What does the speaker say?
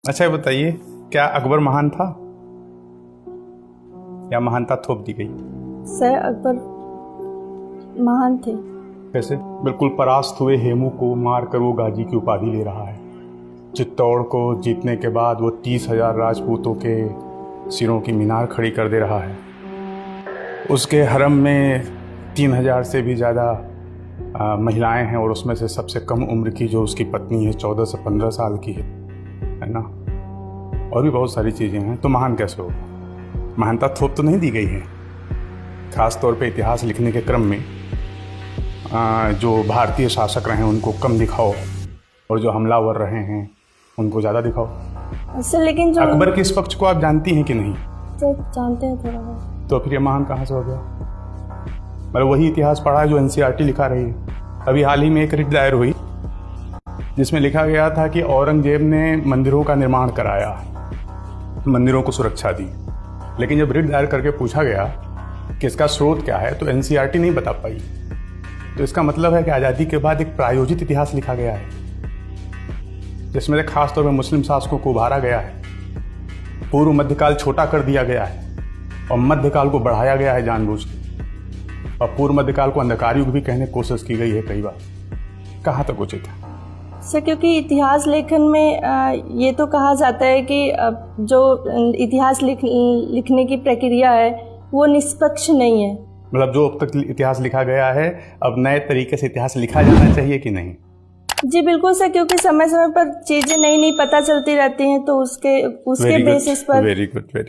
अच्छा ये बताइए, क्या अकबर महान था या महानता थोप दी गई? सर अकबर महान थे। कैसे? बिल्कुल परास्त हुए हेमू को मार कर वो गाजी की उपाधि ले रहा है। चित्तौड़ को जीतने के बाद वो 30,000 राजपूतों के सिरों की मीनार खड़ी कर दे रहा है। उसके हरम में 3,000 से भी ज़्यादा महिलाएं हैं और उसमें से सबसे कम उम्र की जो उसकी पत्नी है 14 से 15 साल की है ना। और भी बहुत सारी चीज़ें हैं। तो महान कैसे हो? महानता थोप तो नहीं दी गई है। ख़ास तौर पे इतिहास लिखने के क्रम में जो भारतीय शासक रहे हैं उनको कम दिखाओ और जो हमलावर रहे हैं उनको ज़्यादा दिखाओ। सर लेकिन जो अकबर के इस पक्ष को आप जानती हैं कि नहीं? सर जानते हैं थोड़ा बहुत। तो फिर ये महान कहाँ से हो गया? मतलब वही इतिहास पढ़ा है जो एनसीईआरटी लिखा रही है। अभी हाल ही में एक रिट दायर हुई जिसमें लिखा गया था कि औरंगजेब ने मंदिरों का निर्माण कराया, मंदिरों को सुरक्षा दी, लेकिन जब रिट दायर करके पूछा गया कि इसका स्रोत क्या है तो एनसीईआरटी नहीं बता पाई। तो इसका मतलब है कि आज़ादी के बाद एक प्रायोजित इतिहास लिखा गया है जिसमें खास तौर पर मुस्लिम शासकों को उभारा गया है। पूर्व मध्यकाल छोटा कर दिया गया है और मध्यकाल को बढ़ाया गया है जानबूझ के, और पूर्व मध्यकाल को अंधकार युग भी कहने की कोशिश की गई है कई बार। कहाँ तक उचित है? सर क्योंकि इतिहास लेखन में ये तो कहा जाता है कि जो इतिहास लिखने की प्रक्रिया है वो निष्पक्ष नहीं है। मतलब जो अब तक इतिहास लिखा गया है अब नए तरीके से इतिहास लिखा जाना चाहिए कि नहीं? जी बिल्कुल सर, क्योंकि समय समय पर चीजें नई नई पता चलती रहती हैं तो उसके बेसिस पर। Very good.